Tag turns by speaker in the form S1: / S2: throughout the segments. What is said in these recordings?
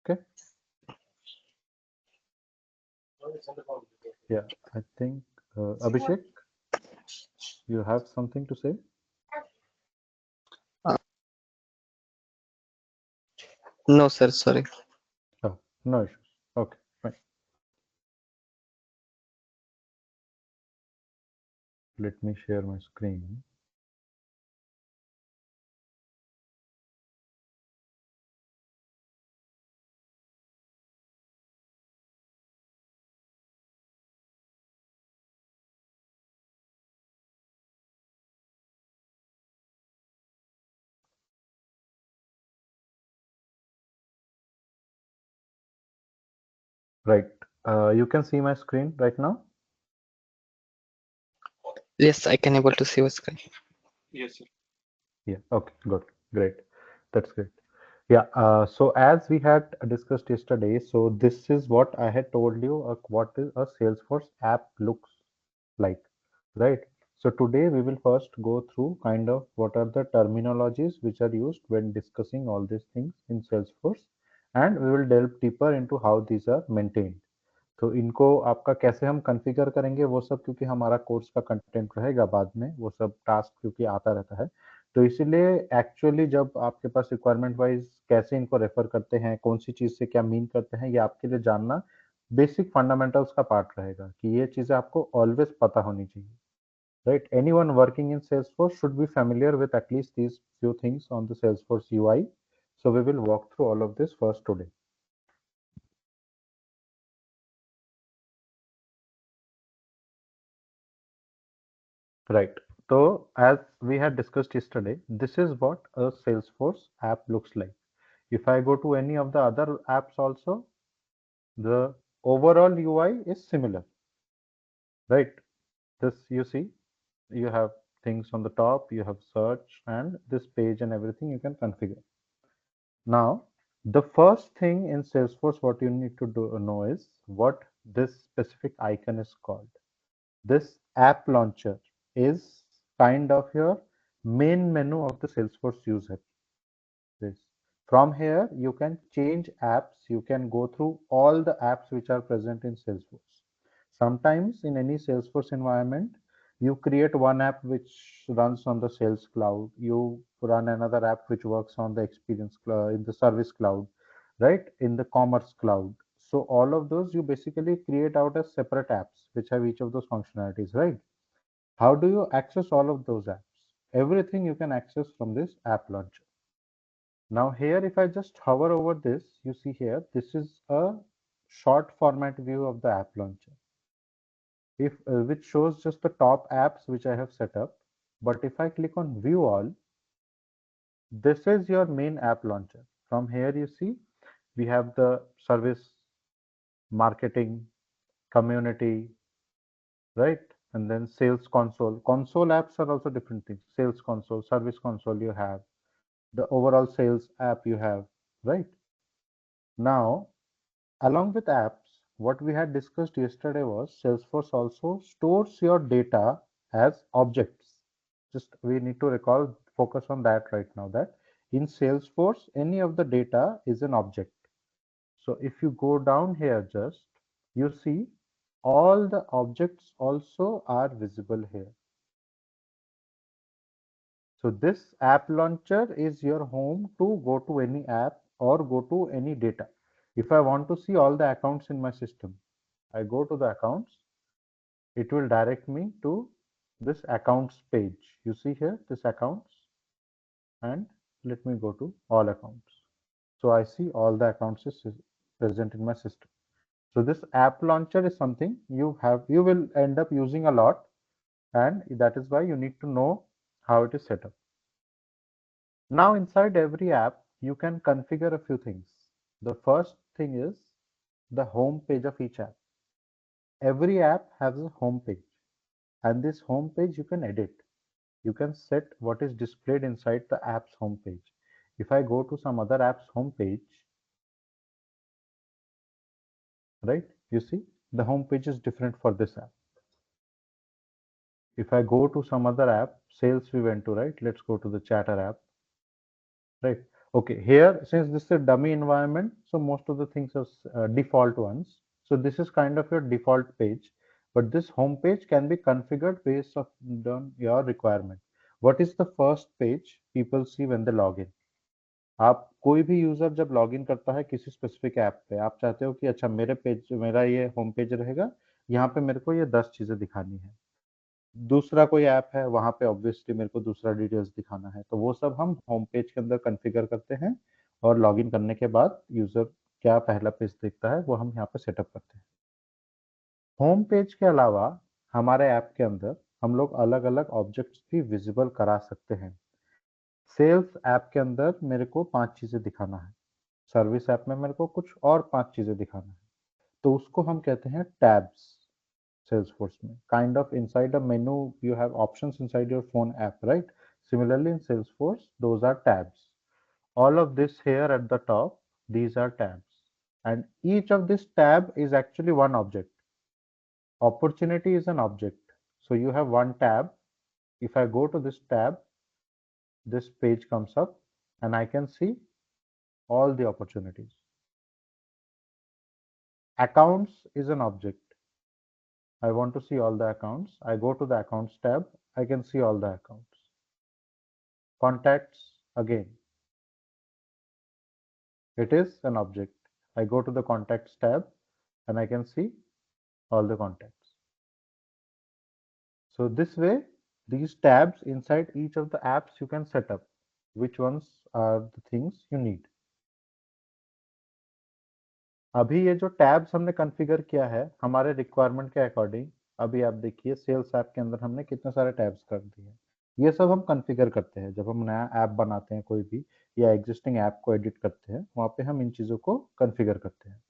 S1: Okay. Yeah, I think Abhishek, you have something to say?
S2: Uh, no, sir. Sorry.
S1: Oh, no issues. Okay, fine. Let me share my screen. Right. You can see my screen right now?
S2: Yes, I can able to see your screen.
S1: Yeah. Okay, good. Great. That's great. Yeah. So as we had discussed yesterday, so this is what I had told you, what is a Salesforce app looks like, right? So today we will first go through kind of what are the terminologies which are used when discussing all these things in Salesforce, and we will delve deeper into how these are maintained. तो इनको आपका कैसे हम configure करेंगे वो सब, क्योंकि हमारा कोर्स का कंटेंट रहेगा बाद में, वो सब टास्क क्योंकि आता रहता है। तो इसीलिए एक्चुअली जब आपके पास रिक्वायरमेंट वाइज़ कैसे इनको रेफ़र करते हैं, कौन-सी चीज़ से क्या मीन करते हैं, ये आपके लिए जानना बेसिक फंडामेंटल्स का पार्ट रहेगा कि ये चीज़ें आपको ऑलवेज़ पता होनी चाहिए, right? Anyone working in Salesforce should be familiar with at least these few things on the Salesforce UI. So we will walk through all of this first today. Right. So as we had discussed yesterday, this is what a Salesforce app looks like. If I go to any of the other apps also, the overall UI is similar, right? This you see, you have things on the top, you have search and this page and everything you can configure. Now, the first thing in Salesforce, what you need to know is what this specific icon is called. This app launcher is kind of your main menu of the Salesforce user. This. From here, you can change apps. You can go through all the apps which are present in Salesforce. Sometimes in any Salesforce environment, you create one app which runs on the Sales Cloud. You run another app which works on the Experience Cloud, in the Service Cloud, right? In the Commerce Cloud. So all of those you basically create out as separate apps which have each of those functionalities, right? How do you access all of those apps? Everything you can access from this app launcher. Now here, if I just hover over this, you see here, this is a short format view of the app launcher, if which shows just the top apps which I have set up. But if I click on view all, this is your main app launcher. From here, you see, we have the service, marketing, community, right? And then sales console. Console apps are also different things. Sales console, service console you have, the overall sales app you have, right? Now, along with apps, what we had discussed yesterday was Salesforce also stores your data as objects. Just we need to recall, focus on that right now, that in Salesforce, any of the data is an object. So if you go down here just, you see all the objects also are visible here. So this app launcher is your home to go to any app or go to any data. If I want to see all the accounts in my system, I go to the accounts, it will direct me to this accounts page. You see here, this accounts, and let me go to all accounts. So I see all the accounts is present in my system. So this app launcher is something you will end up using a lot, and that is why you need to know how it is set up. Now inside every app, you can configure a few things. The first thing is the home page of each app. Every app has a home page, and this home page you can edit. You can set what is displayed inside the app's homepage. If I go to some other app's homepage, right, you see the homepage is different for this app. If I go to some other app, sales we went to, right, let's go to the chatter app, right? Okay, here since this is a dummy environment, so most of the things are default ones. So this is kind of your default page, but this home page can be configured based on your requirement. What is the first page people see when they log in? आप कोई भी user जब log in करता है किसी specific app पे, आप चाहते हो कि अच्छा मेरा ये होम पेज रहेगा, यहाँ पे मेरे को ये 10 चीजें दिखानी है। दूसरा कोई ऐप है, वहां पे ऑब्वियसली मेरे को दूसरा डिटेल्स दिखाना है, तो वो सब हम होम पेज के अंदर कॉन्फ़िगर करते हैं और लॉगिन करने के बाद यूजर क्या पहला पेज देखता है वो हम यहाँ पे सेटअप करते हैं। होम पेज के अलावा हमारे ऐप के अंदर हम लोग अलग अलग ऑब्जेक्ट्स भी विजिबल करा सकते हैं। सेल्स ऐप के अंदर मेरे को 5 चीजें दिखाना है, सर्विस ऐप में मेरे को कुछ और 5 चीजें दिखाना है, तो उसको हम कहते हैं टैब्स। Salesforce में kind of inside a menu you have options inside your phone app, right? Similarly in Salesforce those are tabs. All of this here at the top, these are tabs, and each of this tab is actually one object. Opportunity is an object, so you have one tab. If I go to this tab, this page comes up and I can see all the opportunities. Accounts is an object. I want to see all the accounts. I go to the accounts tab, I can see all the accounts. Contacts, again, it is an object. I go to the contacts tab and I can see all the contacts. So this way, these tabs inside each of the apps you can set up which ones are the things you need. अभी ये जो tabs हमने configure किया है हमारे requirement के according, अभी आप देखिए सेल्स ऐप के अंदर हमने कितने सारे टैब्स कर दिए। ये सब हम कॉन्फ़िगर करते हैं जब हम नया ऐप बनाते हैं कोई भी, या एग्जिस्टिंग ऐप को एडिट करते हैं, वहाँ पे हम इन चीज़ों को कॉन्फ़िगर करते हैं,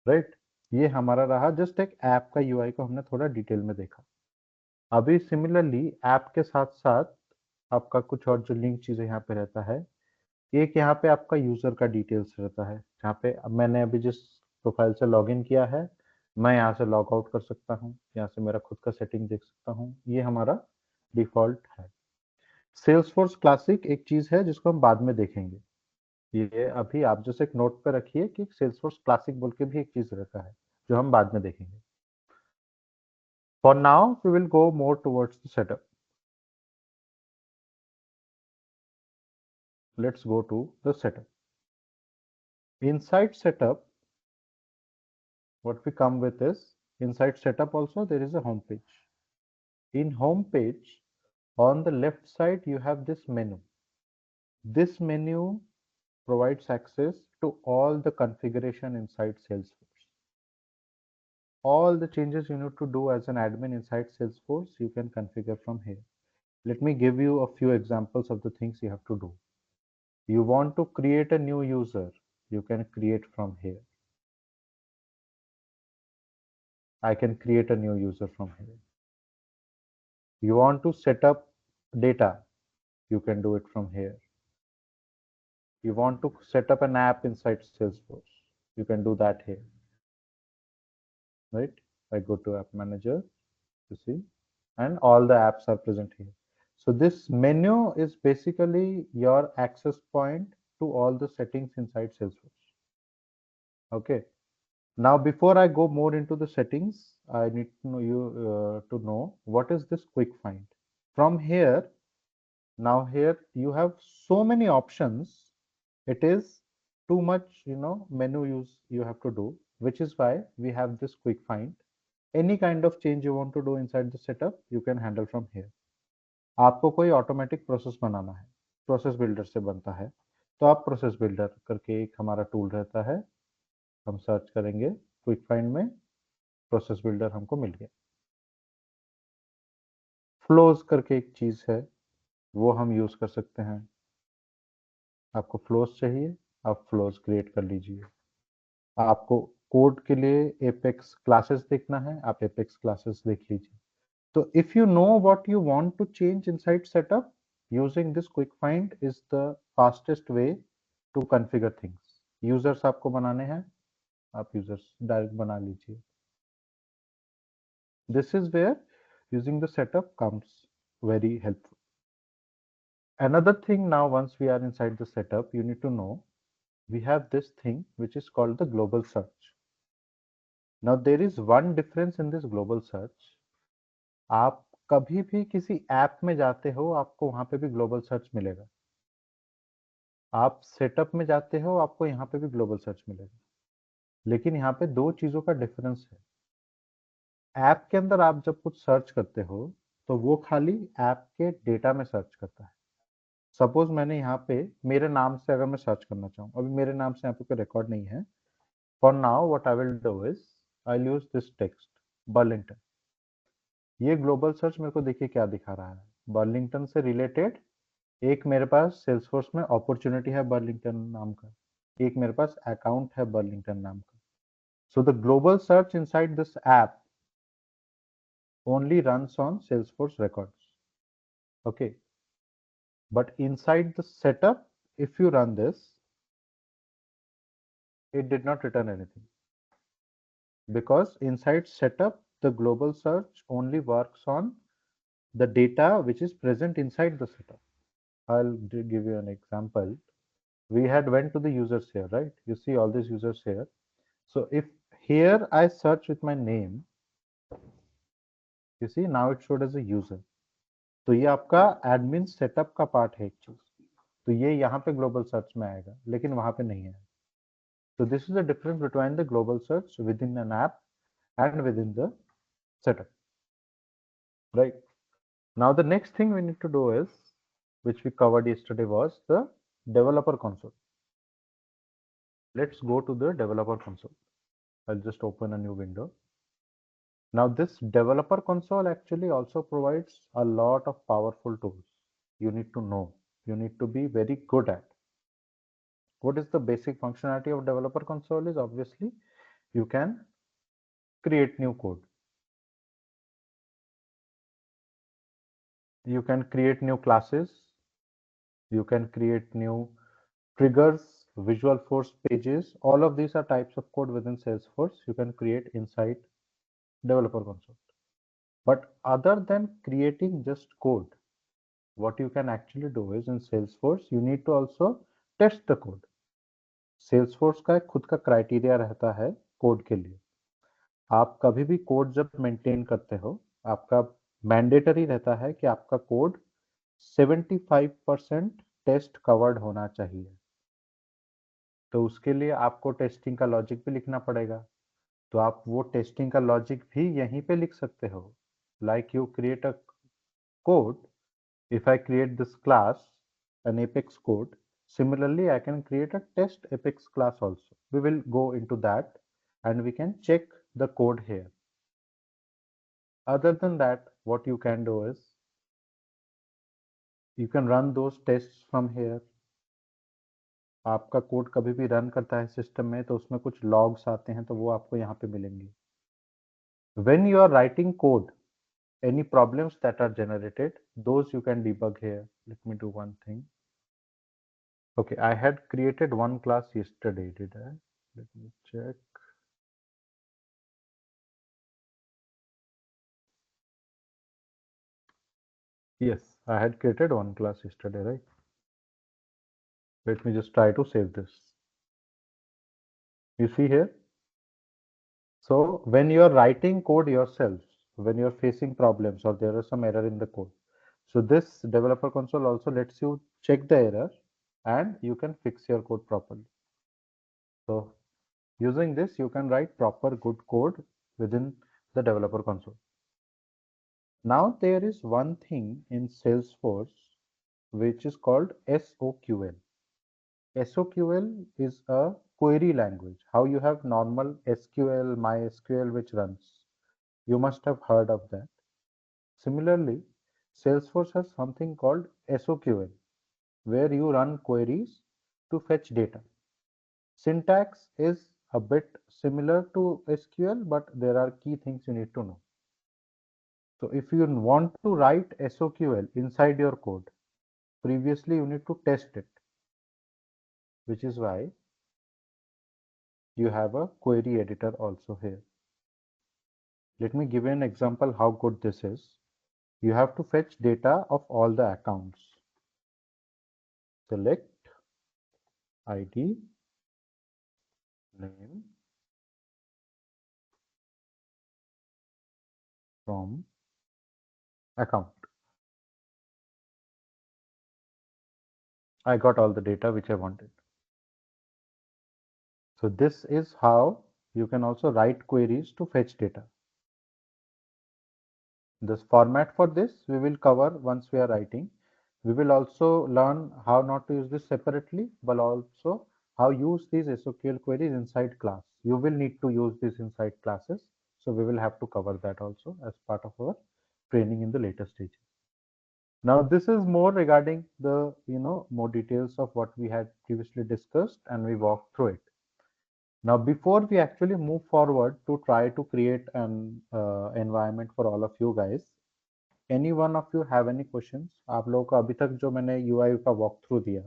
S1: राइट? ये हमारा रहा जस्ट एक ऐप का यूआई को हमने थोड़ा डिटेल में देखा। अभी सिमिलरली ऐप के साथ साथ आपका कुछ और जो लिंक चीज़ें यहाँ पे रहता है, एक यहाँ पे आपका यूज़र का डिटेल्स रहता है, जहाँ पे अब मैंने अभी जिस प्रोफाइल से लॉगिन किया है, मैं यहाँ से लॉग आउट कर सकता हूँ, यहाँ से मेरा खुद का सेटिंग देख सकता हूँ, ये हमारा डिफ़ॉल्ट है। सेल्सफोर्स क्लासिक एक चीज़ है जिसको हम बाद में देखेंगे। ये अभी आप जैसे एक नोट पे रखिए कि सेल्सफोर्स क्लासिक बोल के भी एक चीज़ रहता है, जो हम बाद में देखेंगे। For now, we will go more towards the setup. Let's go to the setup. Inside setup, what we come with is, inside setup also there is a home page. In home page, on the left side you have this menu. This menu provides access to all the configuration inside Salesforce. All the changes you need to do as an admin inside Salesforce, you can configure from here. Let me give you a few examples of the things you have to do. You want to create a new user, you can create from here. I can create a new user from here. You want to set up data, you can do it from here. You want to set up an app inside Salesforce, you can do that here, right? I go to app manager, you see, and all the apps are present here. So this menu is basically your access point to all the settings inside Salesforce. Okay. Now, before I go more into the settings, I need to know to know what is this quick find. From here, now here you have so many options. It is too much, menu use you have to do, which is why we have this quick find. Any kind of change you want to do inside the setup, you can handle from here. आपको कोई automatic process बनाना है, process builder से बनता है, तो आप process builder करके एक हमारा टूल रहता है, हम सर्च करेंगे क्विक फाइंड में, प्रोसेस बिल्डर हमको मिल गया। फ्लोज करके एक चीज है, वो हम यूज कर सकते हैं। आपको फ्लोज चाहिए, आप फ्लोज क्रिएट कर लीजिए। आपको कोड के लिए एपेक्स क्लासेस देखना है, आप एपेक्स क्लासेस देख लीजिए। तो if you know what you want to change inside setup, using this quick find is the fastest way to configure things. Users आपको बनाने हैं, आप यूजर्स डायरेक्ट बना लीजिए। This is where using the setup comes very helpful. Another thing now, once we are inside the setup, you need to know we have this thing which is called the global search. Now there is one difference in this global search. आप कभी भी किसी app में जाते हो आपको वहां पे भी ग्लोबल सर्च मिलेगा, आप सेटअप में जाते हो आपको यहाँ पे भी ग्लोबल सर्च मिलेगा, लेकिन यहाँ पे दो चीजों का डिफरेंस है। ऐप के अंदर आप जब कुछ सर्च करते हो तो वो खाली ऐप के डेटा में सर्च करता है। सपोज मैंने यहाँ पे मेरे नाम से अगर मैं सर्च करना चाहूँ, अभी मेरे नाम से यहाँ पे कोई रिकॉर्ड नहीं है। For now what I will do is I use this text Burlington. ये ग्लोबल सर्च मेरे को देखिए क्या दिखा रहा है, बर्लिंगटन से रिलेटेड एक मेरे पास सेल्सफोर्स में अपॉर्चुनिटी है बर्लिंगटन नाम का, एक मेरे पास अकाउंट है बर्लिंगटन नाम का। So the global search inside this app only runs on Salesforce records. Okay, but inside the setup, if you run this, it did not return anything because inside setup, the global search only works on the data which is present inside the setup. I'll give you an example. We had went to the users here, right? You see all these users here. So if here I search with my name, you see now it showed as a user. तो ये आपका admin setup का part है एक चीज, तो ये यहाँ पे ग्लोबल सर्च में आएगा लेकिन वहां पे नहीं है। So this is the difference between the global search within an app and within the setup, right? Now the next thing we need to do is, which we covered yesterday, was the developer console. Let's go to the developer console. I'll just open a new window. Now this developer console actually also provides a lot of powerful tools. You need to know, you need to be very good at. What is the basic functionality of developer console is obviously you can create new code. You can create new classes. You can create new triggers, visual force pages. All of these are types of code within Salesforce you can create inside developer console. But other than creating just code, what you can actually do is in Salesforce, you need to also test the code. Salesforce का एक खुद का criteria रहता है code के लिए। आप कभी भी कोड जब मेंटेन करते हो, आपका मैंडेटरी रहता है कि आपका कोड 75% टेस्ट कवर्ड होना चाहिए। तो उसके लिए आपको टेस्टिंग का लॉजिक भी लिखना पड़ेगा, तो आप वो टेस्टिंग का लॉजिक भी यहीं पे लिख सकते हो। Like you create a code, if I create this class an apex code, similarly I can create a test apex class also. We will go into that and we can check the code here. Other than that, what you can do is you can run those tests from here. आपका code कभी भी run करता है system में तो उसमें कुछ logs आते हैं तो वो आपको यहाँ पे मिलेंगे। When you are writing code, any problems that are generated, those you can debug here. Let me do one thing. Okay, I had created one class yesterday, did I? Let me check. Yes, I had created one class yesterday, right? Let me just try to save this. You see here? So when you are writing code yourself, when you are facing problems or there is some error in the code, so this developer console also lets you check the error and you can fix your code properly. So using this, you can write proper good code within the developer console. Now there is one thing in Salesforce which is called SOQL. SOQL is a query language. How you have normal SQL, MySQL which runs. You must have heard of that. Similarly, Salesforce has something called SOQL, where you run queries to fetch data. Syntax is a bit similar to SQL, but there are key things you need to know. So if you want to write SOQL inside your code, previously you need to test it, which is why you have a query editor also here. Let me give you an example how good this is. You have to fetch data of all the accounts. select ID name from account. I got all the data which I wanted. So this is how you can also write queries to fetch data. This format for this we will cover once we are writing. We will also learn how not to use this separately, but also how use these SQL queries inside class. You will need to use this inside classes. So we will have to cover that also as part of our training in the later stages. Now this is more regarding the more details of what we had previously discussed and we walked through it. Now before we actually move forward to try to create an environment for all of you guys, any one of you have any questions? आप लोगों को अभी तक जो मैंने UI का walk through दिया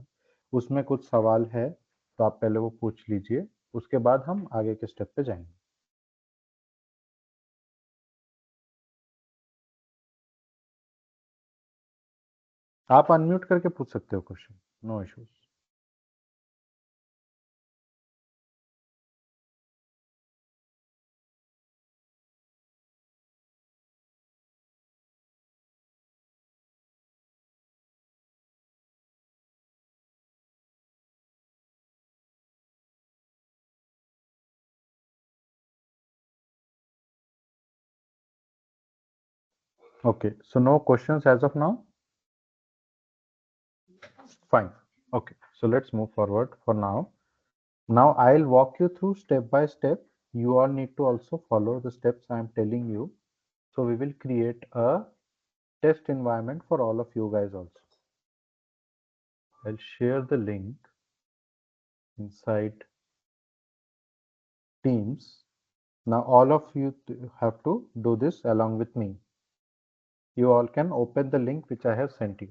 S1: उसमें कुछ सवाल है तो आप पहले वो पूछ लीजिए, उसके बाद हम आगे के स्टेप पे जाएंगे। आप अनम्यूट करके पूछ सकते हो question, no issues. Okay, so no questions as of now. Fine. Okay, so let's move forward for now. Now I'll walk you through step by step. You all need to also follow the steps I'm telling you. So we will create a test environment for all of you guys also. I'll share the link inside Teams. Now all of you have to do this along with me. You all can open the link which I have sent you.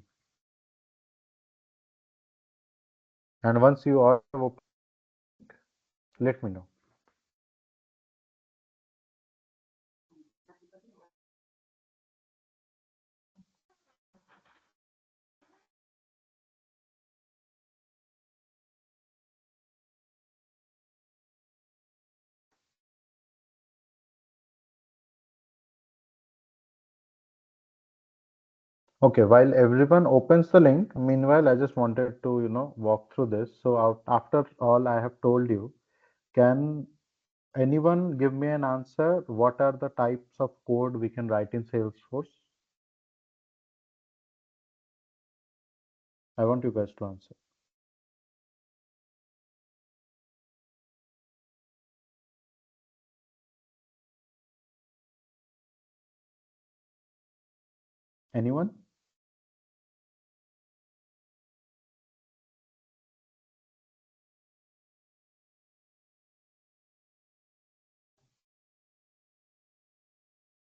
S1: And once you all have opened, let me know. Okay, while everyone opens the link, meanwhile, I just wanted to, walk through this. So after all I have told you, can anyone give me an answer? What are the types of code we can write in Salesforce? I want you guys to answer. Anyone?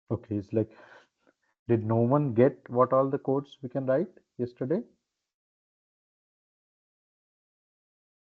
S1: Okay, it's like, did no one get what all the codes we can write yesterday?